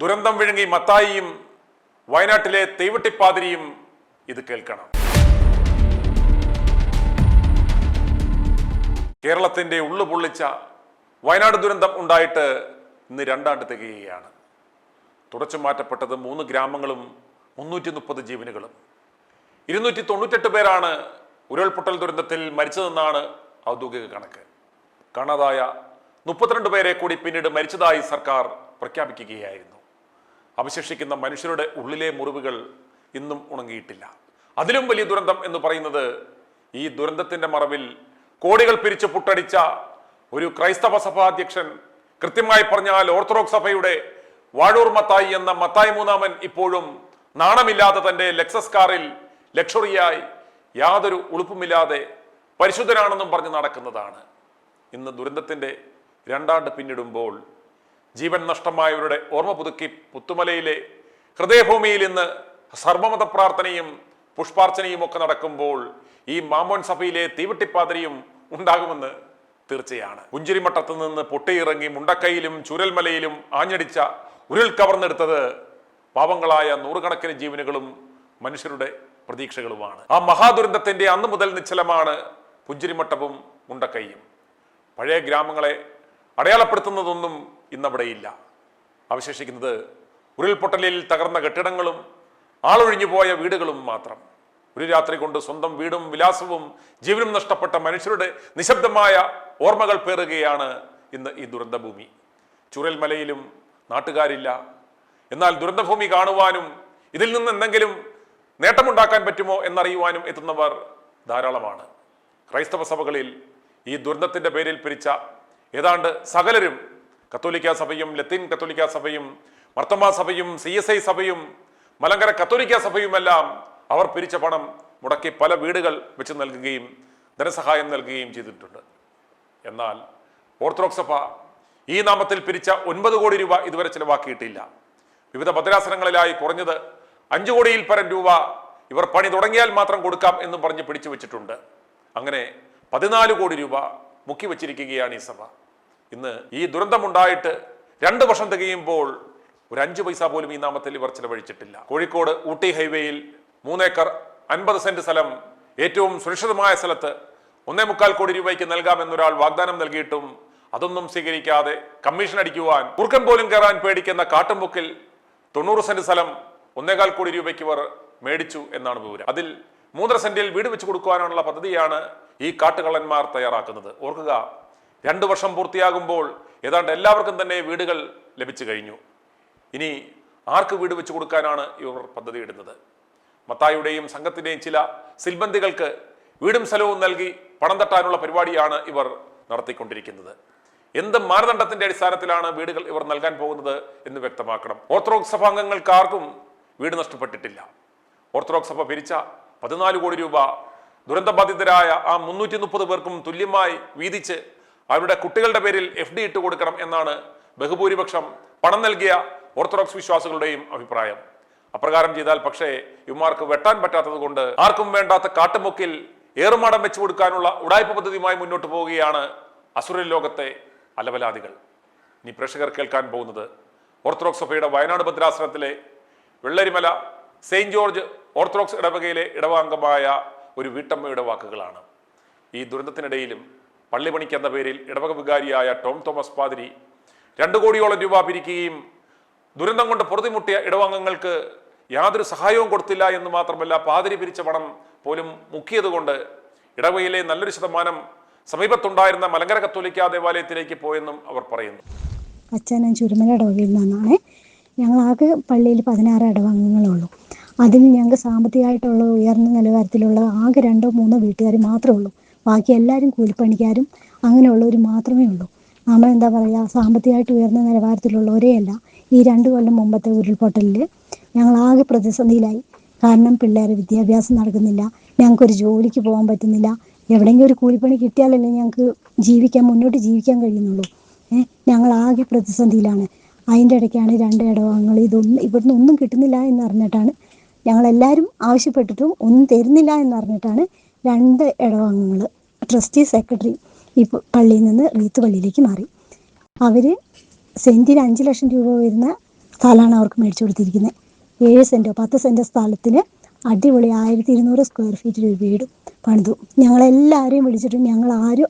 ദുരന്തം വിഴുങ്ങി മത്തായിയും വയനാട്ടിലെ തീവട്ടിപ്പാതിരിയും ഇത് കേൾക്കണം. കേരളത്തിന്റെ ഉള്ളു പൊള്ളിച്ച വയനാട് ദുരന്തം ഉണ്ടായിട്ട് ഇന്ന് 2 ആണ്ട് തികയുകയാണ്. തുടച്ചു മാറ്റപ്പെട്ടത് 3 ഗ്രാമങ്ങളും 330 ജീവനുകളും. 298 പേരാണ് ഉരുൾപൊട്ടൽ ദുരന്തത്തിൽ മരിച്ചതെന്നാണ് ഔദ്യോഗിക കണക്ക്. കാണാതായ 32 പേരെ കൂടി പിന്നീട് മരിച്ചതായി സർക്കാർ പ്രഖ്യാപിക്കുകയായിരുന്നു. അവശേഷിക്കുന്ന മനുഷ്യരുടെ ഉള്ളിലെ മുറിവുകൾ ഇന്നും ഉണങ്ങിയിട്ടില്ല. അതിലും വലിയ ദുരന്തം എന്ന് പറയുന്നത് ഈ ദുരന്തത്തിന്റെ മറവിൽ കോടികൾ പിരിച്ചു പുട്ടടിച്ച ഒരു ക്രൈസ്തവ സഭാധ്യക്ഷൻ, കൃത്യമായി പറഞ്ഞാൽ ഓർത്തഡോക്സ് സഭയുടെ വാഴൂർ മത്തായി എന്ന മത്തായി മൂന്നാമൻ ഇപ്പോഴും നാണമില്ലാതെ തന്റെ ലെക്സസ് കാറിൽ ലക്ഷറിയായി യാതൊരു ഉളുപ്പുമില്ലാതെ പരിശുദ്ധനാണെന്നും പറഞ്ഞ് നടക്കുന്നതാണ്. ഇന്ന് ദുരന്തത്തിന്റെ 2 ആണ്ട് പിന്നിടുമ്പോൾ ജീവൻ നഷ്ടമായവരുടെ ഓർമ്മ പുതുക്കി പുത്തുമലയിലെ ഹൃദയഭൂമിയിൽ ഇന്ന് സർവമത പ്രാർത്ഥനയും പുഷ്പാർച്ചനയും ഒക്കെ നടക്കുമ്പോൾ ഈ മാമോൻ സഭയിലെ തീവട്ടിപ്പാതിരിയും ഉണ്ടാകുമെന്ന് തീർച്ചയാണ്. പുഞ്ചിരിമട്ടത്ത് നിന്ന് പൊട്ടിയിറങ്ങി മുണ്ടക്കയിലും ചൂരൽമലയിലും ആഞ്ഞടിച്ച ഉരുൾ കവർന്നെടുത്തത് പാവങ്ങളായ 100 കണക്കിന് ജീവനുകളും മനുഷ്യരുടെ പ്രതീക്ഷകളുമാണ്. ആ മഹാദുരന്തത്തിന്റെ അന്ന് മുതൽ നിശ്ചലമാണ് പുഞ്ചിരിമട്ടവും മുണ്ടക്കൈയും. പഴയ ഗ്രാമങ്ങളെ അടയാളപ്പെടുത്തുന്നതൊന്നും ഇന്നവിടെയില്ല. അവശേഷിക്കുന്നത് ഉരുൾപൊട്ടലിൽ തകർന്ന കെട്ടിടങ്ങളും ആളൊഴിഞ്ഞു പോയ വീടുകളും മാത്രം. ഒരു രാത്രി കൊണ്ട് സ്വന്തം വീടും വിലാസവും ജീവനും നഷ്ടപ്പെട്ട മനുഷ്യരുടെ നിശബ്ദമായ ഓർമ്മകൾ പേറുകയാണ് ഇന്ന് ഈ ദുരന്തഭൂമി. ചുരൽമലയിലും നാട്ടുകാരില്ല. എന്നാൽ ദുരന്തഭൂമി കാണുവാനും ഇതിൽ നിന്ന് എന്തെങ്കിലും നേട്ടമുണ്ടാക്കാൻ പറ്റുമോ എന്നറിയുവാനും എത്തുന്നവർ ധാരാളമാണ്. ക്രൈസ്തവ സഭകളിൽ ഈ ദുരന്തത്തിന്റെ പേരിൽ പിരിച്ച ഏതാണ്ട് സകലരും, കത്തോലിക്ക സഭയും ലത്തീൻ കത്തോലിക്ക സഭയും മർത്തമാ സഭയും CSI സഭയും മലങ്കര കത്തോലിക്ക സഭയുമെല്ലാം അവർ പിരിച്ച പണം മുടക്കി പല വീടുകൾ വെച്ച് നൽകുകയും ധനസഹായം നൽകുകയും ചെയ്തിട്ടുണ്ട്. എന്നാൽ ഓർത്തഡോക്സ് സഭ ഈ നാമത്തിൽ പിരിച്ച 9 കോടി രൂപ ഇതുവരെ ചിലവാക്കിയിട്ടില്ല. വിവിധ ഭദ്രാസനങ്ങളിലായി കുറഞ്ഞത് 5 കോടിയിൽ പരം രൂപ ഇവർ പണി തുടങ്ങിയാൽ മാത്രം കൊടുക്കാം എന്നും പറഞ്ഞ് പിടിച്ചു വെച്ചിട്ടുണ്ട്. അങ്ങനെ 14 കോടി രൂപ മുക്കി വച്ചിരിക്കുകയാണ് ഈ സഭ. ഇന്ന് ഈ ദുരന്തമുണ്ടായിട്ട് 2 വർഷം തികയുമ്പോൾ ഒരു 5 പൈസ പോലും ഈ നാമത്തിൽ ഇവർ ചിലവഴിച്ചിട്ടില്ല. കോഴിക്കോട് ഊട്ടി ഹൈവേയിൽ 3 ഏക്കർ 50 സെന്റ് സ്ഥലം ഏറ്റവും സുരക്ഷിതമായ സ്ഥലത്ത് 1.25 കോടി രൂപയ്ക്ക് നൽകാമെന്നൊരാൾ വാഗ്ദാനം നൽകിയിട്ടും അതൊന്നും സ്വീകരിക്കാതെ കമ്മീഷൻ അടിക്കുവാൻ കുറുക്കൻ പോലും കയറാൻ പേടിക്കുന്ന കാട്ടുമുക്കിൽ 90 സെന്റ് സ്ഥലം 1.25 കോടി രൂപയ്ക്ക് ഇവർ മേടിച്ചു എന്നാണ് വിവരം. അതിൽ 3 സെന്റിൽ വീട് വെച്ച് കൊടുക്കുവാനുള്ള പദ്ധതിയാണ് ഈ കാട്ടുകള്ളന്മാർ തയ്യാറാക്കുന്നത്. ഓർക്കുക, 2 വർഷം പൂർത്തിയാകുമ്പോൾ ഏതാണ്ട് എല്ലാവർക്കും തന്നെ വീടുകൾ ലഭിച്ചു കഴിഞ്ഞു. ഇനി ആർക്ക് വീട് വെച്ച് കൊടുക്കാനാണ് ഇവർ പദ്ധതി ഇടുന്നത്? മത്തായിയുടെയും സംഘത്തിന്റെയും ചില സിൽബന്ദികൾക്ക് വീടും സ്ഥലവും നൽകി പണം തട്ടാനുള്ള പരിപാടിയാണ് ഇവർ നടത്തിക്കൊണ്ടിരിക്കുന്നത്. എന്ത് മാനദണ്ഡത്തിന്റെ അടിസ്ഥാനത്തിലാണ് വീടുകൾ ഇവർ നൽകാൻ പോകുന്നത് എന്ന് വ്യക്തമാക്കണം. ഓർത്തഡോക്സ് സഭാംഗങ്ങൾക്ക് ആർക്കും വീട് നഷ്ടപ്പെട്ടിട്ടില്ല. ഓർത്തഡോക്സ് സഭ പിരിച്ച 14 കോടി രൂപ ദുരന്തബാധിതരായ ആ 330 പേർക്കും തുല്യമായി വീതിച്ച് അവരുടെ കുട്ടികളുടെ പേരിൽ FD ഇട്ട് കൊടുക്കണം എന്നാണ് ബഹുഭൂരിപക്ഷം പണം നൽകിയ ഓർത്തഡോക്സ് വിശ്വാസികളുടെയും അഭിപ്രായം. അപ്രകാരം ചെയ്താൽ പക്ഷേ ഇവന്മാർക്ക് വെട്ടാൻ പറ്റാത്തത് കൊണ്ട് ആർക്കും വേണ്ടാത്ത കാട്ടുമുക്കിൽ ഏറുമാടം വെച്ചു കൊടുക്കാനുള്ള ഉടായ്പ പദ്ധതിയുമായി മുന്നോട്ട് പോവുകയാണ് അസുര ലോകത്തെ അലവലാദികൾ. ഇനി പ്രേക്ഷകർ കേൾക്കാൻ പോകുന്നത് ഓർത്തഡോക്സ് സഭയുടെ വയനാട് ഭദ്രാസനത്തിലെ വെള്ളരിമല സെയിന്റ് ജോർജ് ഓർത്തഡോക്സ് ഇടവകയിലെ ഇടവാംഗമായ ഒരു വീട്ടമ്മയുടെ വാക്കുകളാണ്. ഈ ദുരന്തത്തിനിടയിലും പള്ളിപണിക്ക് എന്ന പേരിൽ ഇടവക വികാരിയായ ടോം തോമസ് പാതിരി 2 കോടിയോളം രൂപ പിരിക്കുകയും ദുരന്തം കൊണ്ട് പൊറുതിമുട്ടിയ ഇടവംഗങ്ങൾക്ക് യാതൊരു സഹായവും കൊടുത്തില്ല എന്ന് മാത്രമല്ല, പാതിരി പിരിച്ച പണം പോലും മുക്കിയത് കൊണ്ട് ഇടവകയിലെ നല്ലൊരു ശതമാനം സമീപത്തുണ്ടായിരുന്ന മലങ്കര കത്തോലിക്ക ദേവാലയത്തിലേക്ക് പോയെന്നും അവർ പറയുന്നു. അച്ഛൻ ചുരുമല ഇടവകയിൽ നിന്നാണ്. ഞങ്ങൾ ആകെ പള്ളിയിൽ 16 ഇടവംഗങ്ങളുള്ളൂ. അതിന് ഞങ്ങൾക്ക് സാമ്പത്തികമായിട്ടുള്ള ഉയർന്ന നിലവാരത്തിലുള്ള ആകെ 2-3 വീട്ടുകാർ മാത്രമേ ഉള്ളൂ. ബാക്കി എല്ലാവരും കൂലിപ്പണിക്കാരും അങ്ങനെയുള്ളവർ മാത്രമേ ഉള്ളൂ. നമ്മളെന്താ പറയുക, സാമ്പത്തികമായിട്ട് ഉയർന്ന നിലവാരത്തിലുള്ളവരേ അല്ല. ഈ 2 കൊല്ലം മുമ്പത്തെ ഉരുൾപൊട്ടലിൽ ഞങ്ങളാകെ പ്രതിസന്ധിയിലായി. കാരണം പിള്ളേരെ വിദ്യാഭ്യാസം നടക്കുന്നില്ല, ഞങ്ങൾക്കൊരു ജോലിക്ക് പോകാൻ പറ്റുന്നില്ല. എവിടെയെങ്കിലും ഒരു കൂലിപ്പണി കിട്ടിയാലല്ലേ ഞങ്ങൾക്ക് മുന്നോട്ട് ജീവിക്കാൻ കഴിയുന്നുള്ളൂ. ഞങ്ങളാകെ പ്രതിസന്ധിയിലാണ്. അതിൻ്റെ ഇടയ്ക്കാണ് 2 ഇടവകങ്ങൾ ഇവിടുന്ന് ഒന്നും കിട്ടുന്നില്ല എന്നറിഞ്ഞിട്ടാണ് ഞങ്ങളെല്ലാവരും ആവശ്യപ്പെട്ടിട്ടും ഒന്നും തരുന്നില്ല എന്നറിഞ്ഞിട്ടാണ് 2 ഇടവകങ്ങൾ ട്രസ്റ്റി സെക്രട്ടറി ഈ പള്ളിയിൽ നിന്ന് റീത്ത് പള്ളിയിലേക്ക് മാറി. അവർ സെൻറ്റിന് 5 ലക്ഷം രൂപ വരുന്ന സ്ഥലമാണ് അവർക്ക് മേടിച്ചു കൊടുത്തിരിക്കുന്നത്. 7 സെൻറ്റോ 10 സെൻറ്റോ സ്ഥലത്തിൽ അടിപൊളി 1200 സ്ക്വയർ ഫീറ്റിൽ ഒരു വീടും പണിതു. ഞങ്ങളെല്ലാവരെയും വിളിച്ചിട്ട് ഞങ്ങൾ ആരും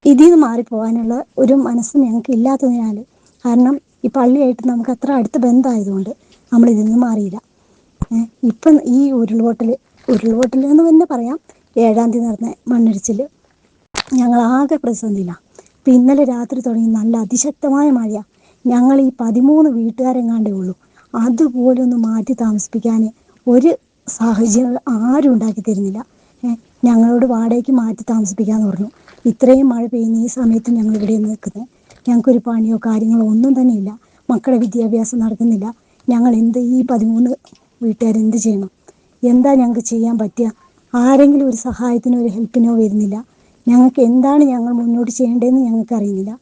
ഇതിൽ നിന്ന് മാറിപ്പോകാനുള്ള ഒരു മനസ്സ് ഞങ്ങൾക്ക് ഇല്ലാത്തതിനാൽ, കാരണം ഈ പള്ളിയായിട്ട് നമുക്ക് അത്ര അടുത്ത ബന്ധമായതുകൊണ്ട് നമ്മൾ ഇതിൽ നിന്ന് മാറിയില്ല. ഇപ്പം ഈ ഉരുൾപൊട്ടൽ എന്ന് തന്നെ പറയാം, 7-ാം തീയതി നടന്ന മണ്ണിടിച്ചിൽ ഞങ്ങളാകെ പ്രതിസന്ധിയില്ല. ഇപ്പം ഇന്നലെ രാത്രി തുടങ്ങി നല്ല അതിശക്തമായ മഴയാണ്. ഞങ്ങൾ ഈ 13 വീട്ടുകാരെങ്ങാണ്ടേ ഉള്ളൂ. അതുപോലൊന്ന് മാറ്റി താമസിപ്പിക്കാൻ ഒരു സാഹചര്യം ആരും ഉണ്ടാക്കി തരുന്നില്ല. ഞങ്ങളോട് വാടകയ്ക്ക് മാറ്റി താമസിപ്പിക്കാമെന്ന് പറഞ്ഞു. ഇത്രയും മഴ പെയ്യുന്ന ഈ സമയത്ത് ഞങ്ങൾ ഇവിടെ നിൽക്കുന്നത്. ഞങ്ങൾക്കൊരു പണിയോ കാര്യങ്ങളോ ഒന്നും തന്നെ ഇല്ല. മക്കളുടെ വിദ്യാഭ്യാസം നടക്കുന്നില്ല. ഞങ്ങൾ ഈ 13 വീട്ടുകാരെന്ത് ചെയ്യണം? എന്താ ഞങ്ങൾക്ക് ചെയ്യാൻ പറ്റുക? ആരെങ്കിലും ഒരു സഹായത്തിനോ ഒരു ഹെൽപ്പിനോ വരുന്നില്ല. ഞങ്ങൾക്ക് എന്താണ് ഞങ്ങൾ മുന്നോട്ട് ചെയ്യേണ്ടതെന്ന് ഞങ്ങൾക്ക് അറിയുന്നില്ല.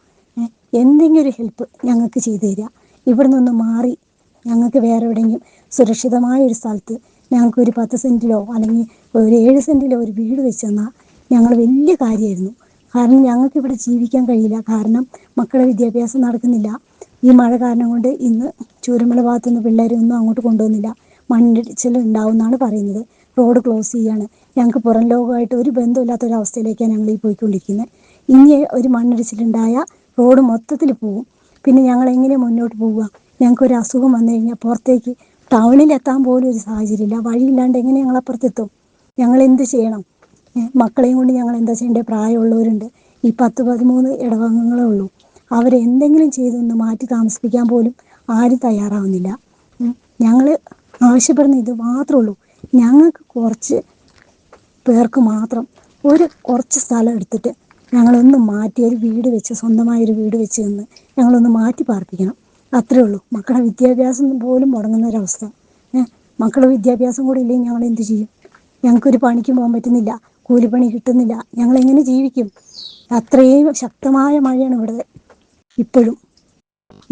എന്തെങ്കിലും ഒരു ഹെൽപ്പ് ഞങ്ങൾക്ക് ചെയ്തു തരിക. ഇവിടെ നിന്ന് മാറി ഞങ്ങൾക്ക് വേറെ എവിടെയെങ്കിലും സുരക്ഷിതമായ ഒരു സ്ഥലത്ത് ഞങ്ങൾക്കൊരു 10 സെൻറ്റിലോ അല്ലെങ്കിൽ ഒരു 7 സെൻറ്റിലോ ഒരു വീട് വെച്ച് തന്നാൽ ഞങ്ങൾ വലിയ കാര്യമായിരുന്നു. കാരണം ഞങ്ങൾക്കിവിടെ ജീവിക്കാൻ കഴിയില്ല. കാരണം മക്കളുടെ വിദ്യാഭ്യാസം നടക്കുന്നില്ല. ഈ മഴ കാരണം കൊണ്ട് ഇന്ന് ചൂരമല ഭാഗത്തുനിന്ന് പിള്ളേരൊന്നും അങ്ങോട്ട് കൊണ്ടുവന്നില്ല. മണ്ണിടിച്ചിൽ ഉണ്ടാവും എന്നാണ് പറയുന്നത്. റോഡ് ക്ലോസ് ചെയ്യാണ്. ഞങ്ങൾക്ക് പുറം ലോകമായിട്ട് ഒരു ബന്ധമില്ലാത്തൊരവസ്ഥയിലേക്കാണ് ഞങ്ങൾ ഈ പോയിക്കൊണ്ടിരിക്കുന്നത്. ഇനി ഒരു മണ്ണിടിച്ചിലുണ്ടായ റോഡ് മൊത്തത്തിൽ പോവും. പിന്നെ ഞങ്ങൾ എങ്ങനെ മുന്നോട്ട് പോവുക? ഞങ്ങൾക്കൊരു അസുഖം വന്നു കഴിഞ്ഞാൽ പുറത്തേക്ക് ടൗണിലെത്താൻ പോലും ഒരു സാഹചര്യമില്ല. വഴിയില്ലാണ്ട് എങ്ങനെ ഞങ്ങൾ അപ്പുറത്തെത്തും? ഞങ്ങൾ എന്ത് ചെയ്യണം? മക്കളെയും കൊണ്ട് ഞങ്ങൾ എന്താ ചെയ്യേണ്ടത്? പ്രായമുള്ളവരുണ്ട്. ഈ 10-13 ഇടവകങ്ങളേ ഉള്ളൂ. അവരെന്തെങ്കിലും ചെയ്തൊന്ന് മാറ്റി താമസിപ്പിക്കാൻ പോലും ആരും തയ്യാറാവുന്നില്ല. ഞങ്ങൾ ആവശ്യപ്പെടുന്ന ഇത് മാത്രമേ ഉള്ളൂ. ഞങ്ങൾക്ക് കുറച്ച് പേർക്ക് മാത്രം കുറച്ച് സ്ഥലം എടുത്തിട്ട് ഞങ്ങളൊന്ന് മാറ്റി ഒരു വീട് വെച്ച്, സ്വന്തമായൊരു വീട് വെച്ച് നിന്ന് ഞങ്ങളൊന്ന് മാറ്റി പാർപ്പിക്കണം. അത്രേ ഉള്ളൂ. മക്കളുടെ വിദ്യാഭ്യാസം പോലും മുടങ്ങുന്ന ഒരവസ്ഥ. മക്കളുടെ വിദ്യാഭ്യാസം കൂടി ഇല്ലെങ്കിൽ ഞങ്ങൾ എന്ത് ചെയ്യും? ഞങ്ങൾക്കൊരു പണിക്ക് പോകാൻ പറ്റുന്നില്ല. കൂലിപ്പണി കിട്ടുന്നില്ല. ഞങ്ങളെങ്ങനെ ജീവിക്കും? അത്രയും ശക്തമായ മഴയാണ് ഇവിടെ ഇപ്പോഴും.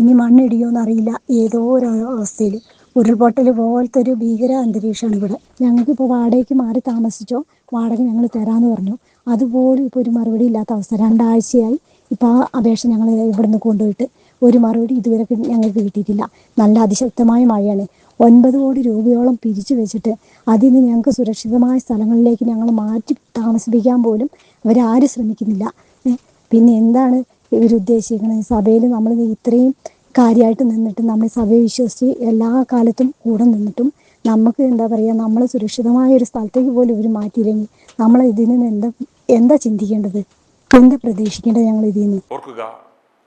ഇനി മണ്ണിടിയോന്നറിയില്ല. ഏതോ ഒരു അവസ്ഥയിൽ ഉരുൾപൊട്ടൽ പോലത്തെ ഒരു ഭീകര അന്തരീക്ഷമാണ് ഇവിടെ. ഞങ്ങൾക്കിപ്പോൾ വാടകയ്ക്ക് മാറി താമസിച്ചോ, വാടക ഞങ്ങൾ തരാമെന്ന് പറഞ്ഞു. അതുപോലും ഇപ്പോൾ ഒരു മറുപടി ഇല്ലാത്ത അവസ്ഥ. 2 ആഴ്ചയായി ഇപ്പോൾ ആ അപേക്ഷ ഞങ്ങൾ ഇവിടുന്ന് കൊണ്ടുപോയിട്ട് ഒരു മറുപടി ഇതുവരെ ഞങ്ങൾക്ക് കിട്ടിയിട്ടില്ല. നല്ല അതിശക്തമായ മഴയാണ്. 9 കോടി രൂപയോളം പിരിച്ചു വെച്ചിട്ട് അതിന് ഞങ്ങൾക്ക് സുരക്ഷിതമായ സ്ഥലങ്ങളിലേക്ക് ഞങ്ങൾ മാറ്റി താമസിപ്പിക്കാൻ പോലും അവരാരും ശ്രമിക്കുന്നില്ല. പിന്നെ എന്താണ് ഇവരുദ്ദേശിക്കുന്നത്? സഭയിൽ നമ്മൾ ഇത്രയും കാര്യമായിട്ട് നിന്നിട്ട്, നമ്മൾ സഭയെ വിശ്വസിച്ച് എല്ലാ കാലത്തും കൂടെ നിന്നിട്ടും നമുക്ക് എന്താ പറയുക, നമ്മൾ സുരക്ഷിതമായ ഒരു സ്ഥലത്തേക്ക് പോലും ഇവർ മാറ്റിയില്ലെങ്കിൽ നമ്മൾ ഇതിൽ നിന്ന് എന്താ ചിന്തിക്കേണ്ടത്? എന്താ പ്രതീക്ഷിക്കേണ്ടത് ഞങ്ങൾ ഇതിൽ നിന്ന്? ഓർക്കുക,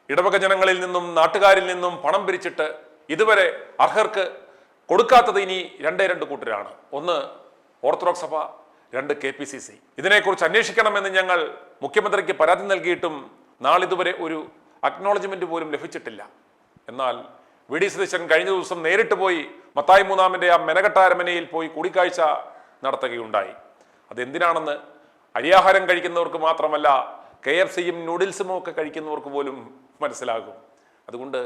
ഇടവക ജനങ്ങളിൽ നിന്നും നാട്ടുകാരിൽ നിന്നും പണം പിരിച്ചിട്ട് ഇതുവരെ അർഹർക്ക് കൊടുക്കാത്തത് ഇനി 2 കൂട്ടരാണ്. ഒന്ന് ഓർത്തഡോക്സ് സഭ, 2 KPCC. ഇതിനെക്കുറിച്ച് അന്വേഷിക്കണമെന്ന് ഞങ്ങൾ മുഖ്യമന്ത്രിക്ക് പരാതി നൽകിയിട്ടും നാളിതുവരെ ഒരു അക്നോളജ്മെന്റ് പോലും ലഭിച്ചിട്ടില്ല. എന്നാൽ വി.ഡി. സതീശൻ കഴിഞ്ഞ ദിവസം നേരിട്ട് പോയി മത്തായി 3-ന്റെ ആ മെനകെട്ടാരമനയിൽ പോയി കൂടിക്കാഴ്ച നടത്തുകയുണ്ടായി. അതെന്തിനാണെന്ന് അരിയാഹാരം കഴിക്കുന്നവർക്ക് മാത്രമല്ല, KFCയും നൂഡിൽസും ഒക്കെ കഴിക്കുന്നവർക്ക് പോലും മനസ്സിലാകും. അതുകൊണ്ട്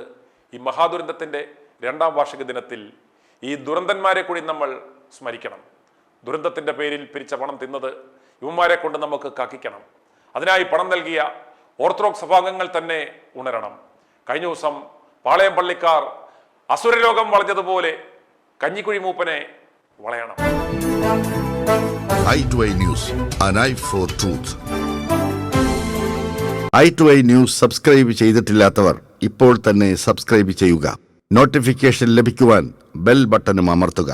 ഈ മഹാദുരന്തത്തിൻ്റെ 2ാം വാർഷിക ദിനത്തിൽ ഈ ദുരന്തന്മാരെ കൂടി നമ്മൾ സ്മരിക്കണം. ദുരന്തത്തിൻ്റെ പേരിൽ പിരിച്ച പണം തിന്നത് ഇവന്മാരെ കൊണ്ട് നമുക്ക് കാക്കിക്കണം. അതിനായി പണം നൽകിയ ഓർത്തഡോക്സ് സഭാംഗങ്ങൾ തന്നെ ഉണരണം. കഴിഞ്ഞ ദിവസം പാളയം പള്ളിക്കാർ അസുരരോഗം വളഞ്ഞതുപോലെ കഞ്ഞിക്കുഴി മൂപ്പനെ വളയണം. i2i News, an eye for truth. i2i News subscribe ചെയ്തിട്ടില്ലാത്തവർ ഇപ്പോൾ തന്നെ സബ്സ്ക്രൈബ് ചെയ്യുക. നോട്ടിഫിക്കേഷൻ ലഭിക്കുവാൻ ബെൽ ബട്ടണും അമർത്തുക.